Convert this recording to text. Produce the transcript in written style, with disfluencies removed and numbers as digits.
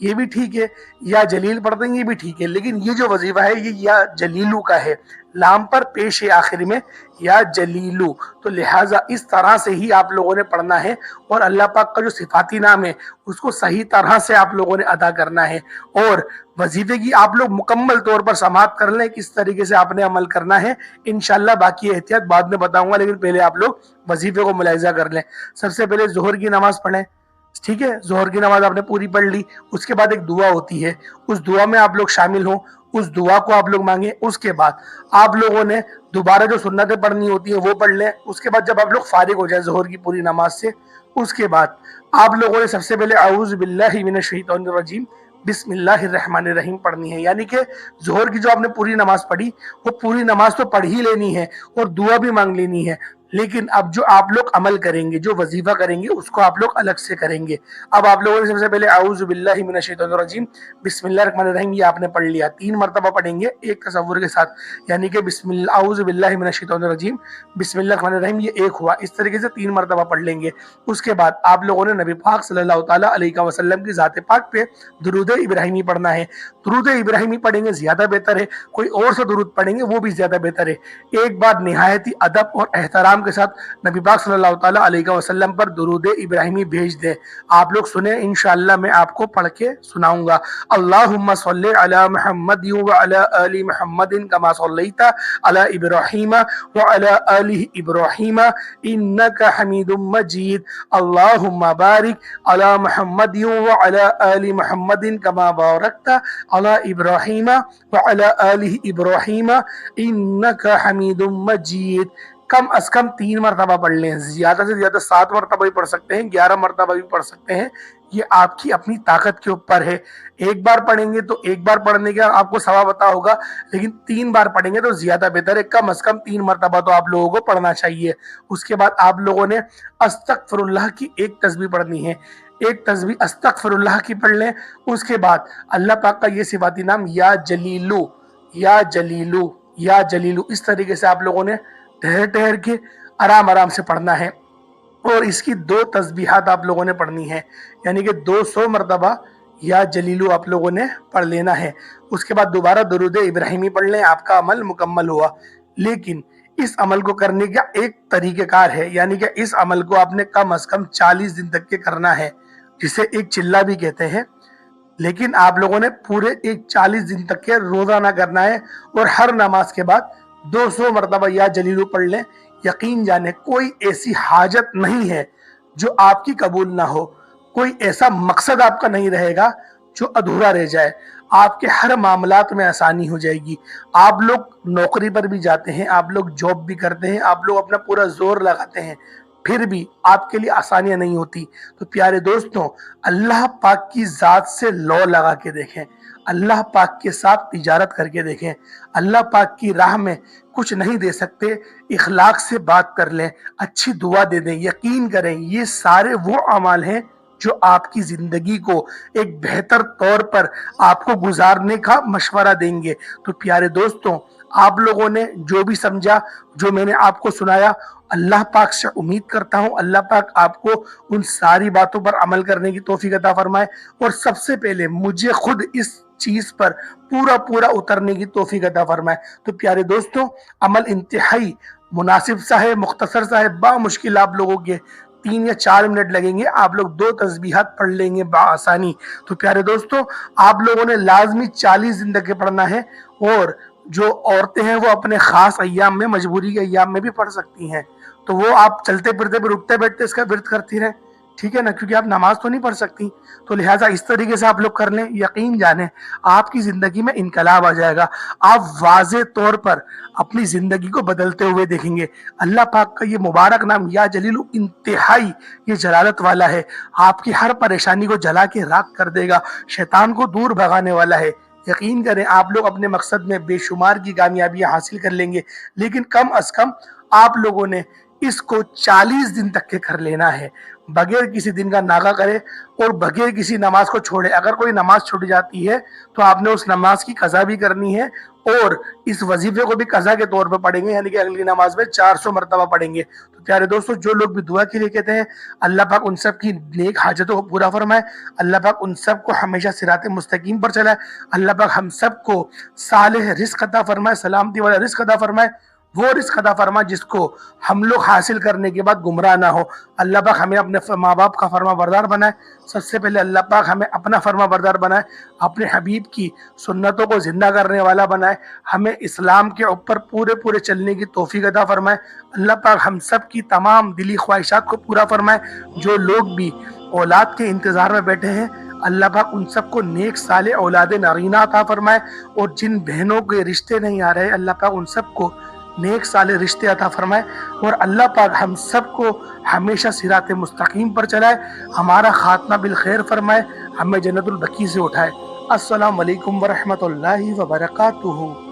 یہ بھی ٹھیک ہے، یا جلیل پڑھتے ہیں یہ بھی ٹھیک ہے، لیکن یہ جو وظیفہ ہے یہ یا جلیلو کا ہے، لام پر پیش ہے آخر میں یا جلیلو، تو لہٰذا اس طرح سے ہی آپ لوگوں نے پڑھنا ہے، اور اللہ پاک کا جو صفاتی نام ہے اس کو صحیح طرح سے آپ لوگوں نے ادا کرنا ہے، اور وظیفے کی آپ لوگ مکمل طور پر سماعت کر لیں کس طریقے سے آپ نے عمل کرنا ہے، انشاءاللہ باقی احتیاط بعد میں بتاؤں گا، لیکن پہلے آپ لوگ وظیفے کو ملاحظہ کر لیں۔ سب سے پہلے ظہر کی نماز پڑھیں، ٹھیک ہے، ظہر کی نماز آپ نے پوری پڑھ لی، اس کے بعد ایک دعا ہوتی ہے، اس دعا میں آپ لوگ شامل ہوں، اس دعا کو آپ لوگ مانگیں، اس کے بعد آپ لوگوں نے دوبارہ جو سنتیں پڑھنی ہوتی ہیں وہ پڑھ لیں، اس کے بعد جب آپ لوگ فارغ ہو جائیں ظہر کی پوری نماز سے، اس کے بعد آپ لوگوں نے سب سے پہلے اعوذ باللہ من الشیطان الرجیم بسم اللہ الرحمن الرحیم پڑھنی ہے، یعنی کہ ظہر کی جو آپ نے پوری نماز پڑھی وہ پوری نماز تو پڑھ ہی لینی ہے اور دعا بھی مانگ لینی ہے، لیکن اب جو آپ لوگ عمل کریں گے، جو وظیفہ کریں گے، اس کو آپ لوگ الگ سے کریں گے۔ اب آپ لوگوں نے سب سے پہلے اعوذ باللہ من الشیطان الرجیم بسم اللہ الرحمن الرحیم یہ آپ نے پڑھ لیا، 3 مرتبہ پڑھیں گے ایک تصور کے ساتھ، یعنی کہ بسم اللہ اعوذ باللہ من الشیطان الرجیم بسم اللہ الرحمن الرحیم یہ ایک ہوا، اس طریقے سے 3 مرتبہ پڑھ لیں گے۔ اس کے بعد آپ لوگوں نے نبی پاک صلی اللہ تعالیٰ علیہ وسلم کی ذات پاک پہ درود ابراہیمی پڑھنا ہے، درود ابراہیمی پڑھیں گے زیادہ بہتر ہے، کوئی اور سے درود پڑھیں گے وہ بھی زیادہ بہتر ہے۔ ایک بار نہایت ہی ادب اور احترام کے ساتھ نبی پاک صلی اللہ تعالیٰ علیہ وسلم پر درود ابراہیمی بھیج دیں، آپ لوگ سنیں، انشاءاللہ میں آپ کو پڑھ کے سناؤں گا۔ اللہم صلی علی محمد وعلی آل محمد کما صلیت علی ابراہیم وعلی آل ابراہیم انک حمید مجید، اللہم بارک علی محمد وعلی آل محمد کما بارکت علی ابراہیم وعلی آل ابراہیم انک حمید مجید۔ کم از کم 3 مرتبہ پڑھ لیں، زیادہ سے زیادہ 7 مرتبہ بھی پڑھ سکتے ہیں، 11 مرتبہ بھی پڑھ سکتے ہیں، یہ آپ کی اپنی طاقت کے اوپر ہے۔ ایک بار پڑھیں گے تو ایک بار پڑھنے کا آپ کو ثواب عطا ہوگا، لیکن 3 بار پڑھیں گے تو زیادہ بہتر ہے، کم از کم 3 مرتبہ تو آپ لوگوں کو پڑھنا چاہیے۔ اس کے بعد آپ لوگوں نے استغفر اللہ کی ایک تسبیح پڑھنی ہے، ایک تسبیح استغفر اللہ کی پڑھ لیں، اس کے بعد اللہ پاک کا یہ صفاتی نام یا جلیلو یا جلیلو یا جلیلو اس طریقے سے آپ لوگوں نے ٹھہر ٹھہر کے آرام آرام سے پڑھنا ہے، اور اس کی 2 تسبیحات آپ لوگوں نے پڑھنی ہے، یعنی کہ 200 مرتبہ یا جلیلو آپ لوگوں نے پڑھ لینا ہے۔ اس کے بعد دوبارہ درود ابراہیمی پڑھ لیں، آپ کا عمل مکمل ہوا۔ لیکن اس عمل کو کرنے کا ایک طریقہ کار ہے، یعنی کہ اس عمل کو آپ نے کم از کم 40 دن تک کے کرنا ہے، جسے ایک چلہ بھی کہتے ہیں، لیکن آپ لوگوں نے پورے ایک 40 دن تک کے روزانہ کرنا ہے، اور ہر نماز کے بعد 200 مرتبہ یا جلیلو پڑھ لیں۔ یقین جانیں کوئی ایسی حاجت نہیں ہے جو آپ کی قبول نہ ہو، کوئی ایسا مقصد آپ کا نہیں رہے گا جو ادھورا رہ جائے، آپ کے ہر معاملات میں آسانی ہو جائے گی۔ آپ لوگ نوکری پر بھی جاتے ہیں، آپ لوگ جاب بھی کرتے ہیں، آپ لوگ اپنا پورا زور لگاتے ہیں، پھر بھی آپ کے لیے آسانیاں نہیں ہوتی، تو پیارے دوستوں اللہ پاک کی ذات سے لو لگا کے دیکھیں، اللہ پاک کے ساتھ تجارت کر کے دیکھیں، اللہ پاک کی راہ میں کچھ نہیں دے سکتے، اخلاق سے بات کر لیں، اچھی دعا دے دیں، یقین کریں یہ سارے وہ اعمال ہیں جو آپ کی زندگی کو ایک بہتر طور پر آپ کو گزارنے کا مشورہ دیں گے۔ تو پیارے دوستوں آپ لوگوں نے جو بھی سمجھا، جو میں نے آپ کو سنایا، اللہ پاک سے امید کرتا ہوں اللہ پاک آپ کو ان ساری باتوں پر عمل کرنے کی توفیق عطا فرمائے، اور سب سے پہلے مجھے خود اس چیز پر پورا اترنے کی توفیق عطا فرمائے۔ تو پیارے دوستوں عمل انتہائی مناسب سا ہے، مختصر سا ہے، بامشکل آپ لوگوں کے 3 یا 4 منٹ لگیں گے، آپ لوگ 2 تسبیحات پڑھ لیں گے بآسانی۔ تو پیارے دوستوں آپ لوگوں نے لازمی 40 دن تک پڑھنا ہے، اور جو عورتیں ہیں وہ اپنے خاص ایام میں، مجبوری کے ایام میں بھی پڑھ سکتی ہیں، تو وہ آپ چلتے پھرتے پھر اٹھتے بیٹھتے اس کا ورد کرتی رہیں، ٹھیک ہے نا، کیونکہ آپ نماز تو نہیں پڑھ سکتی، تو لہٰذا اس طریقے سے آپ لوگ کر لیں، یقین جانیں آپ کی زندگی میں انقلاب آ جائے گا، آپ واضح طور پر اپنی زندگی کو بدلتے ہوئے دیکھیں گے۔ اللہ پاک کا یہ مبارک نام یا جلیل انتہائی یہ جلالت والا ہے، آپ کی ہر پریشانی کو جلا کے راکھ کر دے گا، شیطان کو دور بھگانے والا ہے۔ یقین کریں آپ لوگ اپنے مقصد میں بے شمار کی کامیابیاں حاصل کر لیں گے، لیکن کم از کم آپ لوگوں نے اس کو 40 دن تک کے کر لینا ہے، بغیر کسی دن کا ناغہ کرے اور بغیر کسی نماز کو چھوڑے۔ اگر کوئی نماز چھوٹ جاتی ہے تو آپ نے اس نماز کی قضا بھی کرنی ہے اور اس وظیفے کو بھی قضا کے طور پہ پڑھیں گے، یعنی کہ اگلی نماز میں 400 مرتبہ پڑھیں گے۔ تو پیارے دوستو، جو لوگ بھی دعا کے لیے کہتے ہیں، اللہ پاک ان سب کی نیک حاجتوں کو پورا فرمائے، اللہ پاک ان سب کو ہمیشہ صراط مستقیم پر چلائے، اللہ پاک ہم سب کو صالح رزق عطا فرمائے، سلامتی والا رزق عطا فرمائے، وہ رزق عطا فرما جس کو ہم لوگ حاصل کرنے کے بعد گمراہ نہ ہو۔ اللہ پاک ہمیں اپنے ماں باپ کا فرما بردار بنائے، سب سے پہلے اللہ پاک ہمیں اپنا فرما بردار بنائے، اپنے حبیب کی سنتوں کو زندہ کرنے والا بنائے، ہمیں اسلام کے اوپر پورے چلنے کی توفیق عطا فرمائے۔ اللہ پاک ہم سب کی تمام دلی خواہشات کو پورا فرمائے۔ جو لوگ بھی اولاد کے انتظار میں بیٹھے ہیں، اللہ پاک ان سب کو نیک صالح اولاد نرینہ عطا فرمائے، اور جن بہنوں کے رشتے نہیں آ رہے، اللہ پاک ان سب کو نیک صالح رشتے عطا فرمائے، اور اللہ پاک ہم سب کو ہمیشہ صراط مستقیم پر چلائے، ہمارا خاتمہ بالخیر فرمائے، ہمیں جنت البقیع سے اٹھائے۔ السلام علیکم ورحمۃ اللہ وبرکاتہ۔